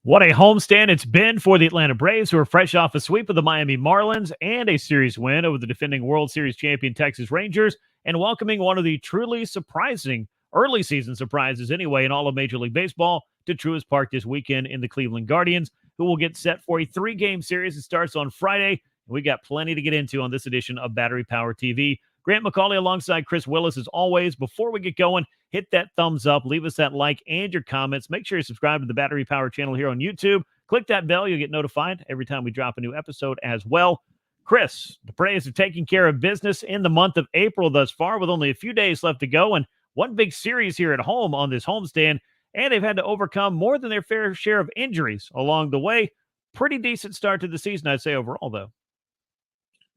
What a homestand it's been for the Atlanta Braves, who are fresh off a sweep of the Miami Marlins and a series win over the defending World Series champion Texas Rangers, and welcoming one of the truly surprising early season surprises, anyway, in all of Major League Baseball to Truist Park this weekend in the Cleveland Guardians, who will get set for a three-game series that starts on Friday. We got plenty to get into on this edition of Battery Power TV. Grant McCauley alongside Chris Willis, as always. Before we get going, hit that thumbs up, leave us that like and your comments. Make sure you subscribe to the Battery Power channel here on YouTube. Click that bell. You'll get notified every time we drop a new episode as well. Chris, the Braves are taking care of business in the month of April thus far, with only a few days left to go, and one big series here at home on this homestand, and they've had to overcome more than their fair share of injuries along the way. Pretty decent start to the season, I'd say, overall, though.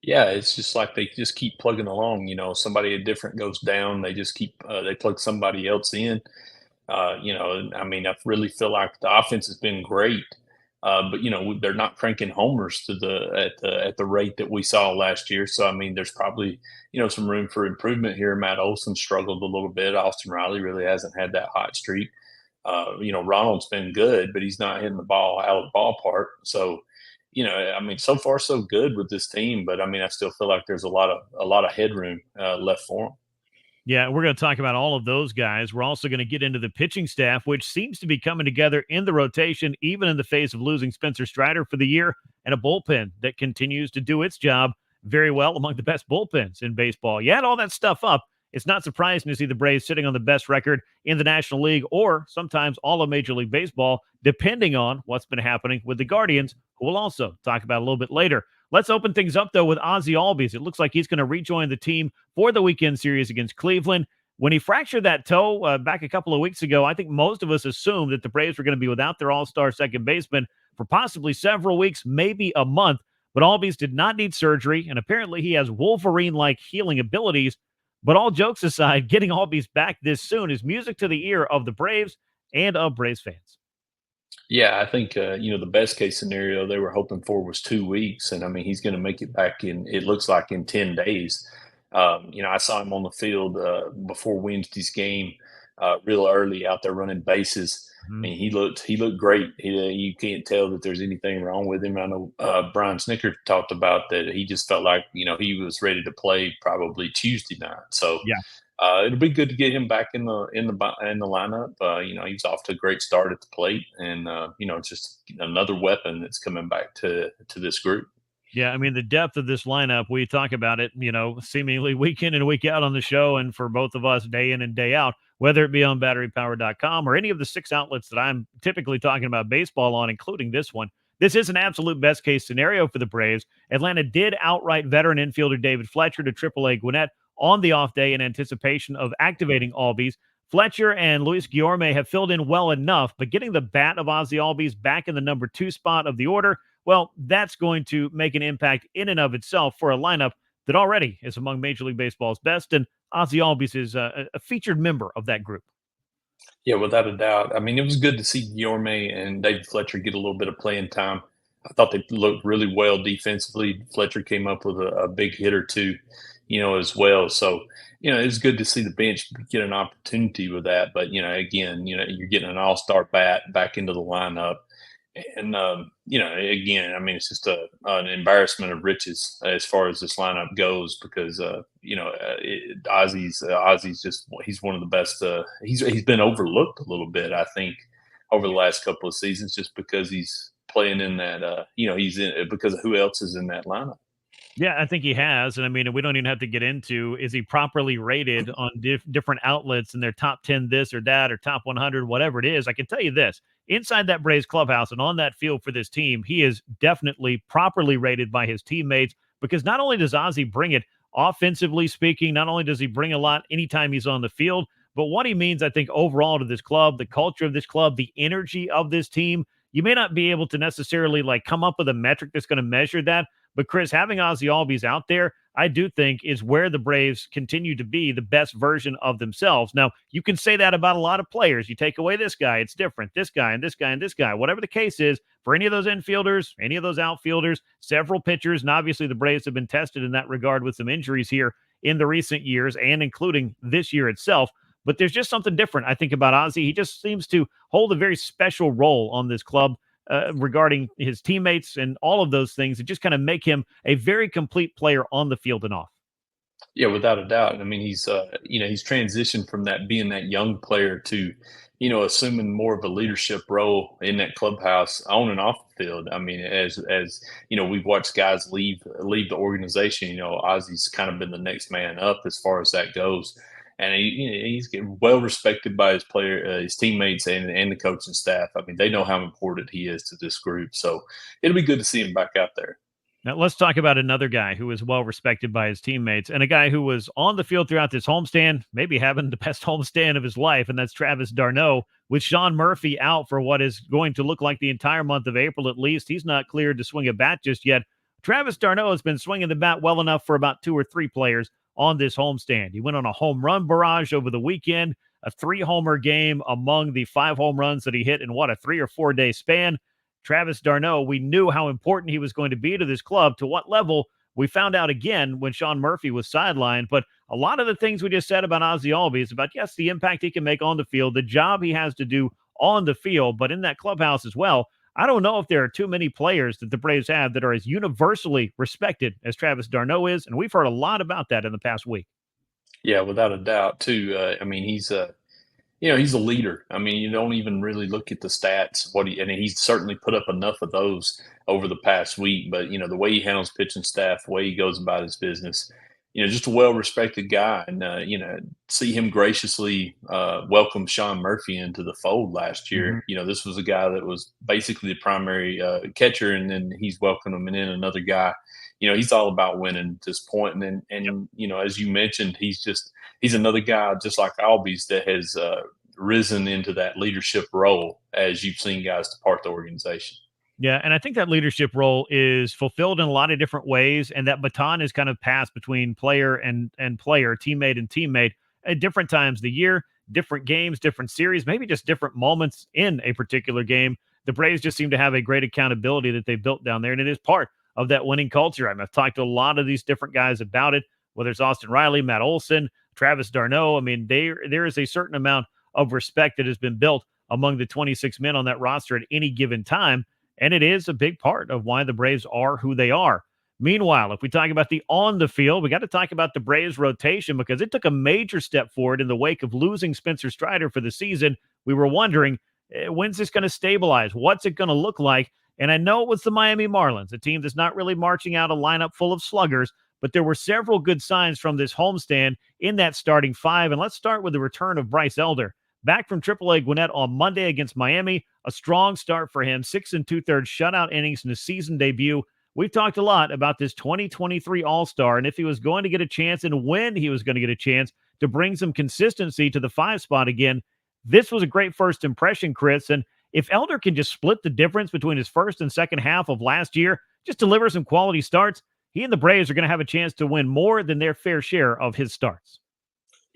Yeah, it's just like they just keep plugging along. Somebody different goes down, they just keep they plug somebody else in. I mean, I really feel like the offense has been great, but they're not cranking homers to the rate that we saw last year. So I mean, there's probably some room for improvement here. Matt Olson struggled a little bit. Austin Riley really hasn't had that hot streak. Ronald's been good, but he's not hitting the ball out of the ballpark. So, I mean, so far so good with this team, but I mean, I still feel like there's a lot of headroom left for them. Yeah, we're going to talk about all of those guys. We're also going to get into the pitching staff, which seems to be coming together in the rotation, even in the face of losing Spencer Strider for the year, and a bullpen that continues to do its job very well, among the best bullpens in baseball. You add all that stuff up, it's not surprising to see the Braves sitting on the best record in the National League, or sometimes all of Major League Baseball, depending on what's been happening with the Guardians, who we'll also talk about a little bit later. Let's open things up, though, with Ozzie Albies. It looks like he's going to rejoin the team for the weekend series against Cleveland. When he fractured that toe back a couple of weeks ago, I think most of us assumed that the Braves were going to be without their all-star second baseman for possibly several weeks, maybe a month. But Albies did not need surgery, and apparently he has Wolverine-like healing abilities. But all jokes aside, getting Albies back this soon is music to the ear of the Braves and of Braves fans. Yeah, I think the best case scenario they were hoping for was 2 weeks, and I mean he's going to make it back in. It looks like in 10 days. I saw him on the field before Wednesday's game, real early out there running bases. I Mhm. mean, he looked great. You can't tell that there's anything wrong with him. I know Brian Snicker talked about that. He just felt like he was ready to play probably Tuesday night. So Yeah. it'll be good to get him back in the lineup. He's off to a great start at the plate, and it's just another weapon that's coming back to this group. Yeah, I mean, the depth of this lineup, we talk about it, seemingly week in and week out on the show, and for both of us, day in and day out, whether it be on batterypower.com or any of the six outlets that I'm typically talking about baseball on, including this one. This is an absolute best case scenario for the Braves. Atlanta did outright veteran infielder David Fletcher to AAA Gwinnett on the off day in anticipation of activating Albies. Fletcher and Luis Guillorme have filled in well enough, but getting the bat of Ozzie Albies back in the number two spot of the order, well, that's going to make an impact in and of itself for a lineup that already is among Major League Baseball's best. And Ozzie Albies is a featured member of that group. Yeah, without a doubt. I mean, it was good to see Guillorme and David Fletcher get a little bit of playing time. I thought they looked really well defensively. Fletcher came up with a big hit or two, as well. So, it was good to see the bench get an opportunity with that. But, again, you're getting an all-star bat back into the lineup. And, again, I mean, it's just an embarrassment of riches as far as this lineup goes because, Ozzie's just he's one of the best. He's been overlooked a little bit, I think, over the last couple of seasons just because he's playing in that. He's in because of who else is in that lineup. Yeah, I think he has. And I mean, we don't even have to get into is he properly rated on different outlets in their top 10 this or that or top 100, whatever it is. I can tell you this inside that Braves clubhouse and on that field for this team, he is definitely properly rated by his teammates because not only does Ozzie bring it offensively speaking, not only does he bring a lot anytime he's on the field, but what he means, I think, overall to this club, the culture of this club, the energy of this team. You may not be able to necessarily like come up with a metric that's going to measure that, but Chris, having Ozzie Albies out there, I do think is where the Braves continue to be the best version of themselves. Now, you can say that about a lot of players. You take away this guy, it's different. This guy and this guy and this guy. Whatever the case is, for any of those infielders, any of those outfielders, several pitchers, and obviously the Braves have been tested in that regard with some injuries here in the recent years and including this year itself. But there's just something different, I think, about Ozzie. He just seems to hold a very special role on this club regarding his teammates and all of those things that just kind of make him a very complete player on the field and off. Yeah, without a doubt. I mean, he's transitioned from that being that young player to, assuming more of a leadership role in that clubhouse on and off the field. I mean, as we've watched guys leave the organization. Ozzie's kind of been the next man up as far as that goes, and he's getting well respected by his teammates, and the coaching staff. I mean, they know how important he is to this group. So it'll be good to see him back out there. Now, let's talk about another guy who is well respected by his teammates and a guy who was on the field throughout this homestand, maybe having the best homestand of his life, and that's Travis d'Arnaud. With Sean Murphy out for what is going to look like the entire month of April at least, he's not cleared to swing a bat just yet. Travis d'Arnaud has been swinging the bat well enough for about 2 or 3 players on this homestand. He went on a home run barrage over the weekend, a 3-homer game among the 5 home runs that he hit in, a 3 or 4 day span. Travis d'Arnaud, we knew how important he was going to be to this club. To what level, we found out again when Sean Murphy was sidelined. But a lot of the things we just said about Ozzie Albies, about, yes, the impact he can make on the field, the job he has to do on the field, but in that clubhouse as well. I don't know if there are too many players that the Braves have that are as universally respected as Travis d'Arnaud is, and we've heard a lot about that in the past week. Yeah, without a doubt, too. I mean, he's a leader. I mean, you don't even really look at the stats. And he's certainly put up enough of those over the past week. But the way he handles pitching staff, the way he goes about his business, just a well-respected guy. And see him graciously welcome Sean Murphy into the fold last year. Mm-hmm. This was a guy that was basically the primary catcher, and then he's welcoming in another guy. He's all about winning at this point. And as you mentioned, he's another guy just like Albies that has risen into that leadership role as you've seen guys depart the organization. Yeah, and I think that leadership role is fulfilled in a lot of different ways, and that baton is kind of passed between player and player, teammate and teammate at different times of the year, different games, different series, maybe just different moments in a particular game. The Braves just seem to have a great accountability that they built down there, and it is part of that winning culture. I've talked to a lot of these different guys about it, whether it's Austin Riley, Matt Olson, Travis d'Arnaud. I mean, there is a certain amount of respect that has been built among the 26 men on that roster at any given time. And it is a big part of why the Braves are who they are. Meanwhile, if we talk about the on the field, we got to talk about the Braves rotation because it took a major step forward in the wake of losing Spencer Strider for the season. We were wondering, when's this going to stabilize? What's it going to look like? And I know it was the Miami Marlins, a team that's not really marching out a lineup full of sluggers, but there were several good signs from this homestand in that starting 5. And let's start with the return of Bryce Elder. Back from AAA Gwinnett on Monday against Miami, a strong start for him, 6 2/3 shutout innings in his season debut. We've talked a lot about this 2023 All-Star and if he was going to get a chance and when he was going to get a chance to bring some consistency to the 5 spot again. This was a great first impression, Chris, and if Elder can just split the difference between his first and second half of last year, just deliver some quality starts, he and the Braves are going to have a chance to win more than their fair share of his starts.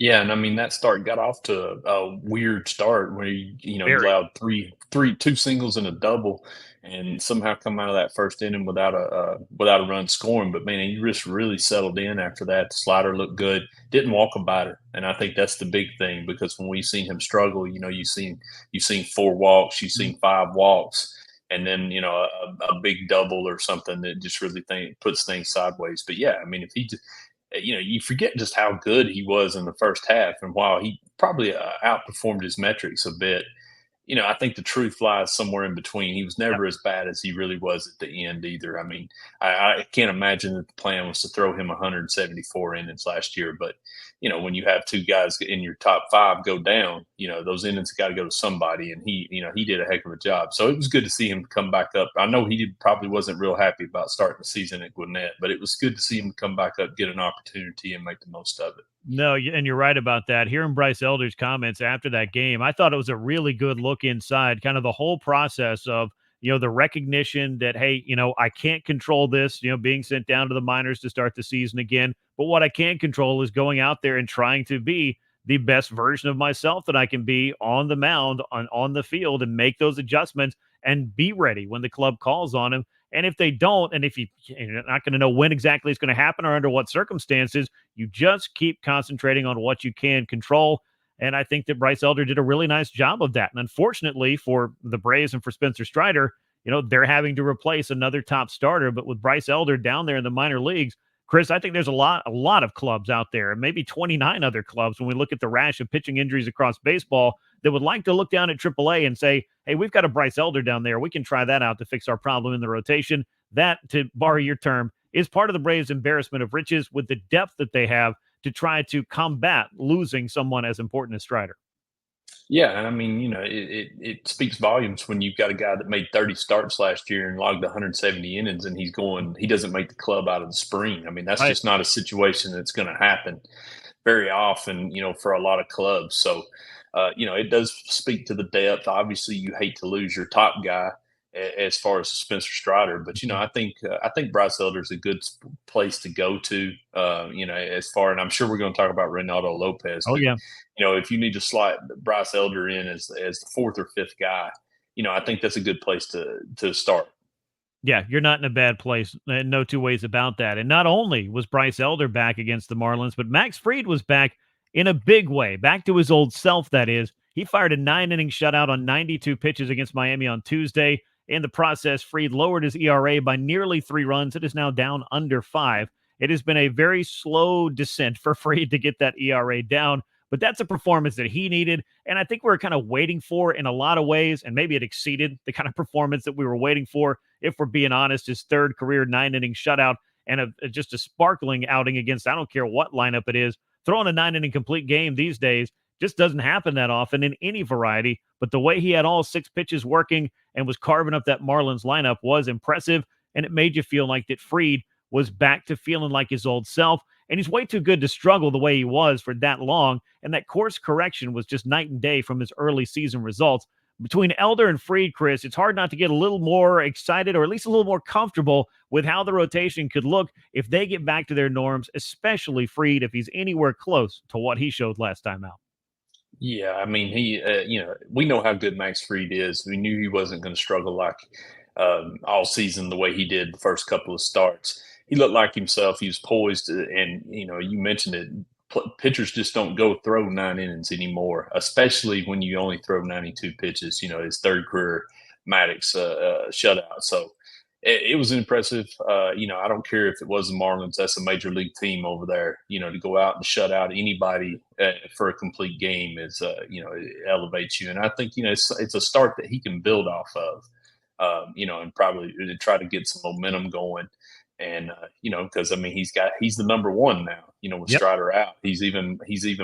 Yeah, and I mean that start got off to a weird start where he allowed two singles and a double, and somehow come out of that first inning without a run scoring. But man, he just really settled in after that. The slider looked good. Didn't walk a batter, and I think that's the big thing because when we've seen him struggle, you've seen 4 walks, you've seen 5 walks, and then a big double or something that just really puts things sideways. But yeah, I mean if he just you forget just how good he was in the first half. And while he probably outperformed his metrics a bit, I think the truth lies somewhere in between. He was never as bad as he really was at the end either. I mean, I can't imagine that the plan was to throw him 174 innings last year. But, when you have 2 guys in your top 5 go down, those innings got to go to somebody. And he did a heck of a job. So it was good to see him come back up. I know probably wasn't real happy about starting the season at Gwinnett, but it was good to see him come back up, get an opportunity, and make the most of it. No, and you're right about that. Hearing Bryce Elder's comments after that game, I thought it was a really good look inside, kind of the whole process of, the recognition that, hey, I can't control this, being sent down to the minors to start the season again. But what I can control is going out there and trying to be the best version of myself that I can be on the mound, on the field, and make those adjustments and be ready when the club calls on him. And if they don't, and if you're not going to know when exactly it's going to happen or under what circumstances, you just keep concentrating on what you can control. And I think that Bryce Elder did a really nice job of that. And unfortunately for the Braves and for Spencer Strider, they're having to replace another top starter. But with Bryce Elder down there in the minor leagues, Chris, I think there's a lot of clubs out there, and maybe 29 other clubs when we look at the rash of pitching injuries across baseball that would like to look down at AAA and say, hey, we've got a Bryce Elder down there. We can try that out to fix our problem in the rotation. That, to borrow your term, is part of the Braves' embarrassment of riches with the depth that they have to try to combat losing someone as important as Strider. Yeah, I mean, it speaks volumes when you've got a guy that made 30 starts last year and logged 170 innings, and he doesn't make the club out of the spring. I mean, that's Right. just not a situation that's going to happen very often, for a lot of clubs. So, it does speak to the depth. Obviously, you hate to lose your top guy as far as Spencer Strider, but I think Bryce Elder is a good place to go to. As far, and I'm sure we're going to talk about Reynaldo Lopez, Oh, but yeah. if you need to slot Bryce Elder in as the fourth or fifth guy, I think that's a good place to start. Yeah, you're not in a bad place. No two ways about that. And not only was Bryce Elder back against the Marlins, but Max Fried was back in a big way, back to his old self, that is. He fired a 9-inning shutout on 92 pitches against Miami on Tuesday. In the process, Fried lowered his ERA by nearly 3 runs. It is now down under 5. It has been a very slow descent for Fried to get that ERA down, but that's a performance that he needed. And I think we are kind of waiting for in a lot of ways, and maybe it exceeded the kind of performance that we were waiting for. If we're being honest, his third career 9-inning shutout and just a sparkling outing against, I don't care what lineup it is. Throwing a 9-inning complete game these days just doesn't happen that often in any variety. But the way he had all 6 pitches working and was carving up that Marlins lineup was impressive. And it made you feel like that Fried was back to feeling like his old self. And he's way too good to struggle the way he was for that long. And that course correction was just night and day from his early season results. Between Elder and Fried, Chris, it's hard not to get a little more excited or at least a little more comfortable with how the rotation could look if they get back to their norms, especially Fried if he's anywhere close to what he showed last time out. Yeah, I mean, we know how good Max Fried is. We knew he wasn't going to struggle like all season the way he did the first couple of starts. He looked like himself. He was poised, and you mentioned it. Pitchers just don't go throw 9 innings anymore, especially when you only throw 92 pitches. His third career Maddox shutout. So it was impressive. I don't care if it was the Marlins. That's a major league team over there. To go out and shut out anybody for a complete game is, it elevates you. And I think, it's a start that he can build off of, and probably try to get some momentum going. And, because I mean, he's the number one now, with Yep. Strider out, he's even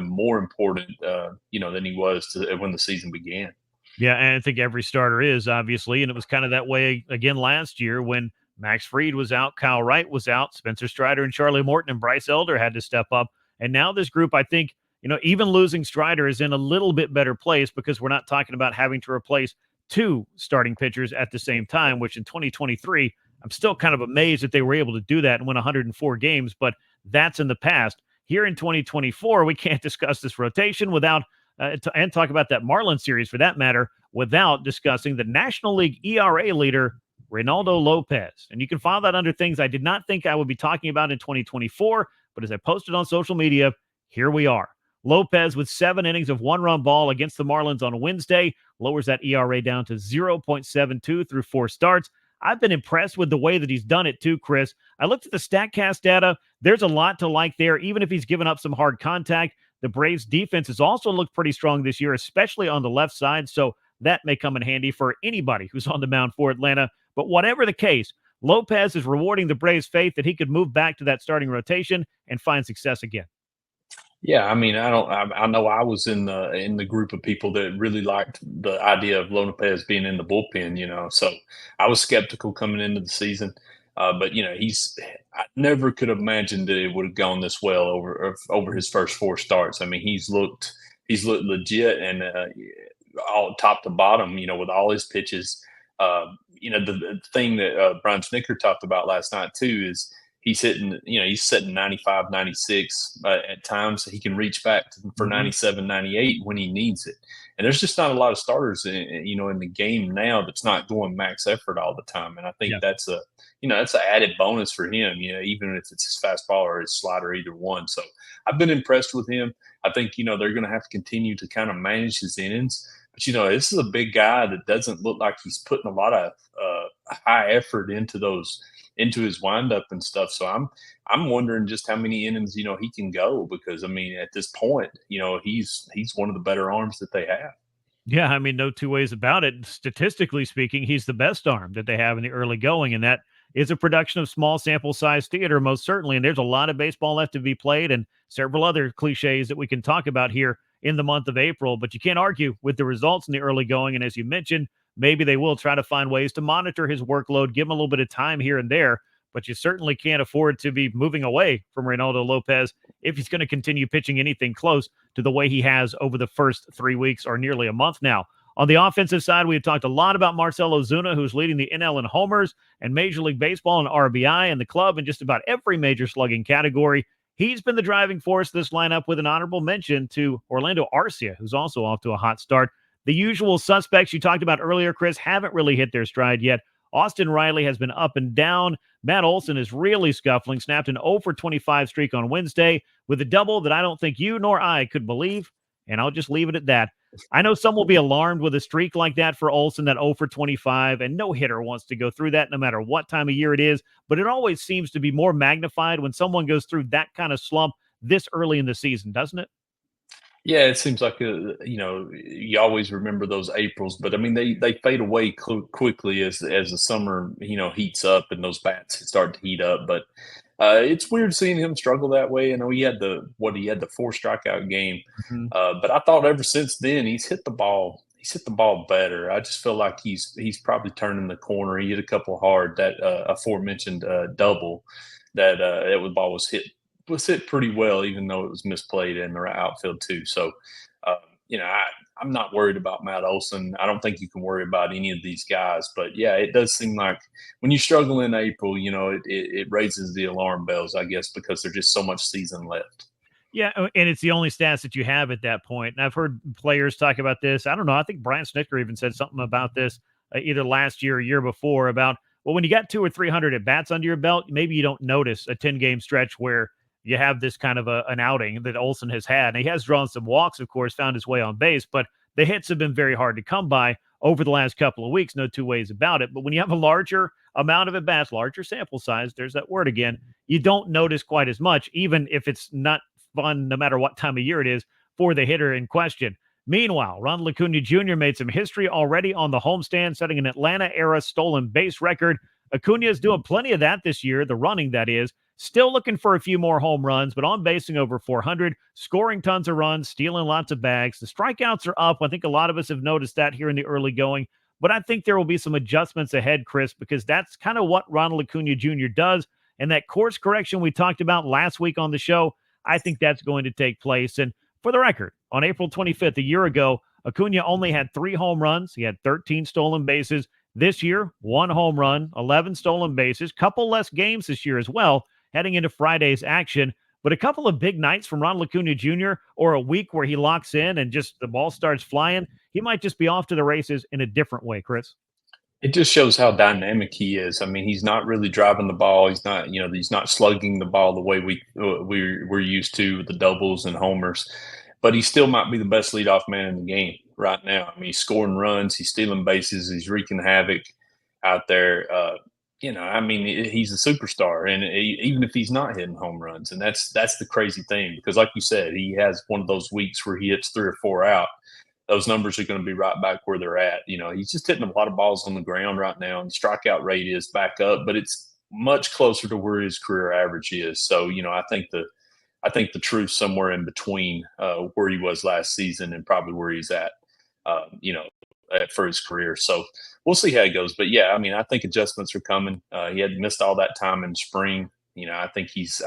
more important, than he was when the season began. Yeah, and I think every starter is, obviously, and it was kind of that way again last year when Max Fried was out, Kyle Wright was out, Spencer Strider and Charlie Morton and Bryce Elder had to step up. And now this group, I think, even losing Strider is in a little bit better place because we're not talking about having to replace 2 starting pitchers at the same time, which in 2023, I'm still kind of amazed that they were able to do that and win 104 games, but that's in the past. Here in 2024, we can't discuss this rotation without and talk about that Marlins series for that matter, without discussing the National League ERA leader, Reynaldo Lopez. And you can follow that under things I did not think I would be talking about in 2024, but as I posted on social media, here we are. Lopez with 7 innings of 1-run ball against the Marlins on Wednesday lowers that ERA down to 0.72 through 4 starts. I've been impressed with the way that he's done it too, Chris. I looked at the StatCast data. There's a lot to like there, even if he's given up some hard contact. The Braves defense has also looked pretty strong this year, especially on the left side. So that may come in handy for anybody who's on the mound for Atlanta. But whatever the case, Lopez is rewarding the Braves' faith that he could move back to that starting rotation and find success again. Yeah, I mean, I don't. I know I was in the group of people that really liked the idea of Lopez being in the bullpen. So I was skeptical coming into the season, but I never could have imagined that it would have gone this well over his first 4 starts. I mean, he's looked legit and all top to bottom. With all his pitches. The thing that Brian Snicker talked about last night too is he's setting 95, 96 at times. So he can reach back for 97, 98 when he needs it. And there's just not a lot of starters in the game now that's not going max effort all the time. And I think Yeah. that's an added bonus for him, even if it's his fastball or his slider, either one. So I've been impressed with him. I think, they're going to have to continue to kind of manage his innings. But, this is a big guy that doesn't look like he's putting a lot of high effort into his windup and stuff. So I'm wondering just how many innings he can go, because I mean at this point he's one of the better arms that they have. Yeah, I mean, no two ways about it. Statistically speaking, he's the best arm that they have in the early going, and that is a production of small sample size theater, most certainly. And there's a lot of baseball left to be played, and several other cliches that we can talk about here in the month of April. But you can't argue with the results in the early going. And as you mentioned, maybe they will try to find ways to monitor his workload, give him a little bit of time here and there. But you certainly can't afford to be moving away from Reynaldo Lopez if he's going to continue pitching anything close to the way he has over the first 3 weeks or nearly a month now. On the offensive side, we've talked a lot about Marcell Ozuna, who's leading the NL in homers and Major League Baseball in RBI and the club in just about every major slugging category. He's been the driving force this lineup, with an honorable mention to Orlando Arcia, who's also off to a hot start. The usual suspects you talked about earlier, Chris, haven't really hit their stride yet. Austin Riley has been up and down. Matt Olson is really scuffling, snapped an 0 for 25 streak on Wednesday with a double that I don't think you nor I could believe, and I'll just leave it at that. I know some will be alarmed with a streak like that for Olson, that 0 for 25, and no hitter wants to go through that no matter what time of year it is, but it always seems to be more magnified when someone goes through that kind of slump this early in the season, doesn't it? Yeah, it seems like you always remember those Aprils, but I mean they fade away quickly as the summer heats up and those bats start to heat up. But it's weird seeing him struggle that way. I know he had the 4 strikeout game, Mhm. but I thought ever since then he's hit the ball. He's hit the ball better. I just feel like he's probably turning the corner. He hit a couple hard, that aforementioned double that ball was hit pretty well, even though it was misplayed in the right outfield too. So, uh, I'm not worried about Matt Olson. I don't think you can worry about any of these guys. But yeah, it does seem like when you struggle in April, it raises the alarm bells, I guess, because there's just so much season left. Yeah, and it's the only stats that you have at that point. And I've heard players talk about this. I don't know. I think Brian Snicker even said something about this either last year or year before about, well, when you got 200 or 300 at bats under your belt, maybe you don't notice a 10-game stretch where you have this kind of an outing that Olson has had. And he has drawn some walks, of course, found his way on base, but the hits have been very hard to come by over the last couple of weeks. No two ways about it. But when you have a larger amount of at bats, larger sample size, there's that word again, you don't notice quite as much, even if it's not fun, no matter what time of year it is, for the hitter in question. Meanwhile, Ronald Acuna Jr. made some history already on the homestand, setting an Atlanta-era stolen base record. Acuna is doing plenty of that this year, the running, that is. Still looking for a few more home runs, but on basing over 400, scoring tons of runs, stealing lots of bags. The strikeouts are up. I think a lot of us have noticed that here in the early going, but I think there will be some adjustments ahead, Chris, because that's kind of what Ronald Acuna Jr. does. And that course correction we talked about last week on the show, I think that's going to take place. And for the record, on April 25th, a year ago, Acuna only had 3 home runs. He had 13 stolen bases. This year, 1 home run, 11 stolen bases, couple less games this year as well, heading into Friday's action. But a couple of big nights from Ronald Acuna Jr., or a week where he locks in and just the ball starts flying, he might just be off to the races in a different way, Chris. It just shows how dynamic he is. I mean, he's not really driving the ball. He's not slugging the ball the way we're used to with the doubles and homers. But he still might be the best leadoff man in the game right now. I mean, he's scoring runs, he's stealing bases, he's wreaking havoc out there. I mean, he's a superstar, and even if he's not hitting home runs, and that's the crazy thing, because, like you said, he has one of those weeks where he hits 3 or 4 out. Those numbers are going to be right back where they're at. He's just hitting a lot of balls on the ground right now, and the strikeout rate is back up, but it's much closer to where his career average is. So, I think the truth's somewhere in between where he was last season and probably where he's at, for his career. So we'll see how it goes. But yeah, I mean, I think adjustments are coming. He had missed all that time in spring. I think he's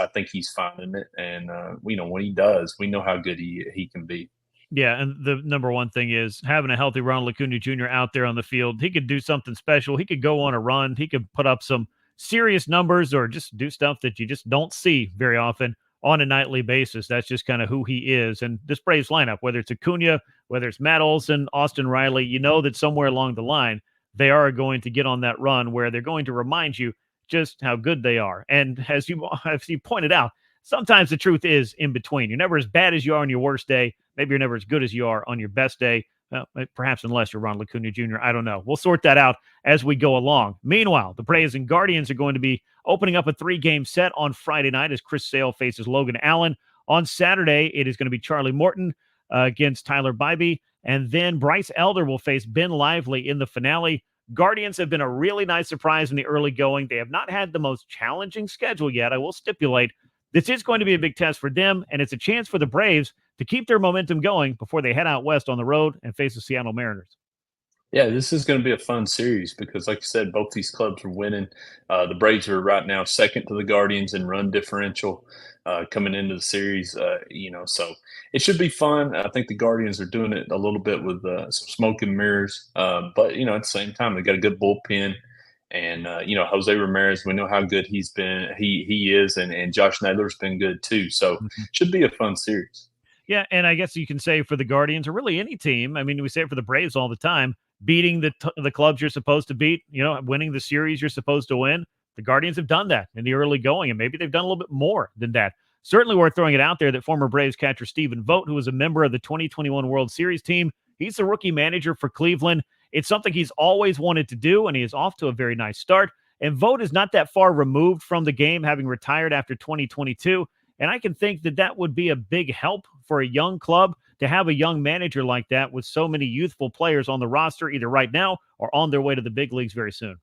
finding it, and when he does, we know how good he can be. Yeah, and the number one thing is having a healthy Ronald Acuna Jr. out there on the field. He could do something special. He could go on a run. He could put up some serious numbers or just do stuff that you just don't see very often on a nightly basis. That's just kind of who he is. And this Braves lineup, whether it's Acuna, whether it's Matt Olson, Austin Riley, you know that somewhere along the line, they are going to get on that run where they're going to remind you just how good they are. And as you pointed out, sometimes the truth is in between. You're never as bad as you are on your worst day. Maybe you're never as good as you are on your best day. Perhaps unless you're Ronald Acuna Jr. I don't know. We'll sort that out as we go along. Meanwhile, the Braves and Guardians are going to be opening up a 3-game set on Friday night as Chris Sale faces Logan Allen. On Saturday, it is going to be Charlie Morton against Tyler Bybee. And then Bryce Elder will face Ben Lively in the finale. Guardians have been a really nice surprise in the early going. They have not had the most challenging schedule yet. I will stipulate this is going to be a big test for them, and it's a chance for the Braves to keep their momentum going before they head out west on the road and face the Seattle Mariners. Yeah, this is going to be a fun series because, like I said, both these clubs are winning. The Braves are right now second to the Guardians in run differential coming into the series. So it should be fun. I think the Guardians are doing it a little bit with some smoke and mirrors, but at the same time, they got a good bullpen. And Jose Ramirez, we know how good he's been. He is, and Josh Naylor's been good too. So should be a fun series. Yeah, and I guess you can say for the Guardians or really any team. I mean, we say it for the Braves all the time. Beating the clubs you're supposed to beat, winning the series you're supposed to win. The Guardians have done that in the early going, and maybe they've done a little bit more than that. Certainly worth throwing it out there that former Braves catcher Stephen Vogt, who was a member of the 2021 World Series team, he's the rookie manager for Cleveland. It's something he's always wanted to do, and he is off to a very nice start. And Vogt is not that far removed from the game, having retired after 2022. And I can think that would be a big help for a young club to have a young manager like that with so many youthful players on the roster, either right now or on their way to the big leagues very soon.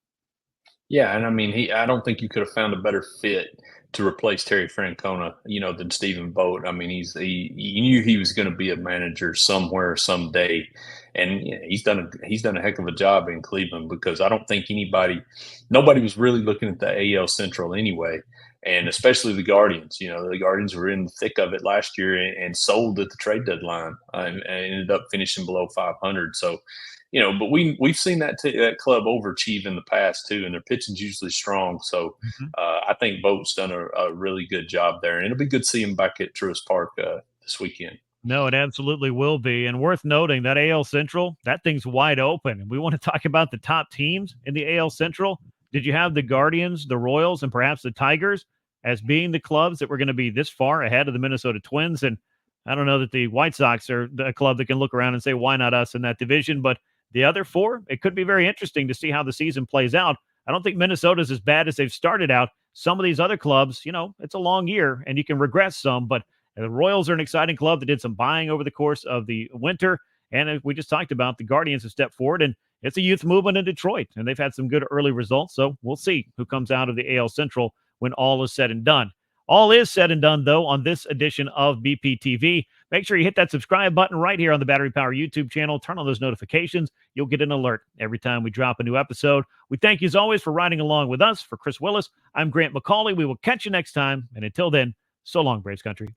Yeah, and I mean, I don't think you could have found a better fit to replace Terry Francona, than Stephen Vogt. I mean, he knew he was going to be a manager somewhere someday, and he's done a heck of a job in Cleveland because I don't think nobody was really looking at the AL Central anyway, and especially the Guardians. The Guardians were in the thick of it last year and sold at the trade deadline and ended up finishing below 500. So. But we've seen that club overachieve in the past too, and their pitching's usually strong. So I think Vogt's done a really good job there, and it'll be good to see him back at Truist Park this weekend. No, it absolutely will be. And worth noting that AL Central, that thing's wide open. And we want to talk about the top teams in the AL Central. Did you have the Guardians, the Royals, and perhaps the Tigers as being the clubs that were going to be this far ahead of the Minnesota Twins? And I don't know that the White Sox are a club that can look around and say, why not us in that division? But the other four, it could be very interesting to see how the season plays out. I don't think Minnesota's as bad as they've started out. Some of these other clubs, it's a long year and you can regress some, but the Royals are an exciting club that did some buying over the course of the winter. And we just talked about, the Guardians have stepped forward, and it's a youth movement in Detroit, and they've had some good early results. So we'll see who comes out of the AL Central when all is said and done. All is said and done, though, on this edition of BPTV. Make sure you hit that subscribe button right here on the Battery Power YouTube channel. Turn on those notifications. You'll get an alert every time we drop a new episode. We thank you, as always, for riding along with us. For Chris Willis, I'm Grant McCauley. We will catch you next time. And until then, so long, Braves country.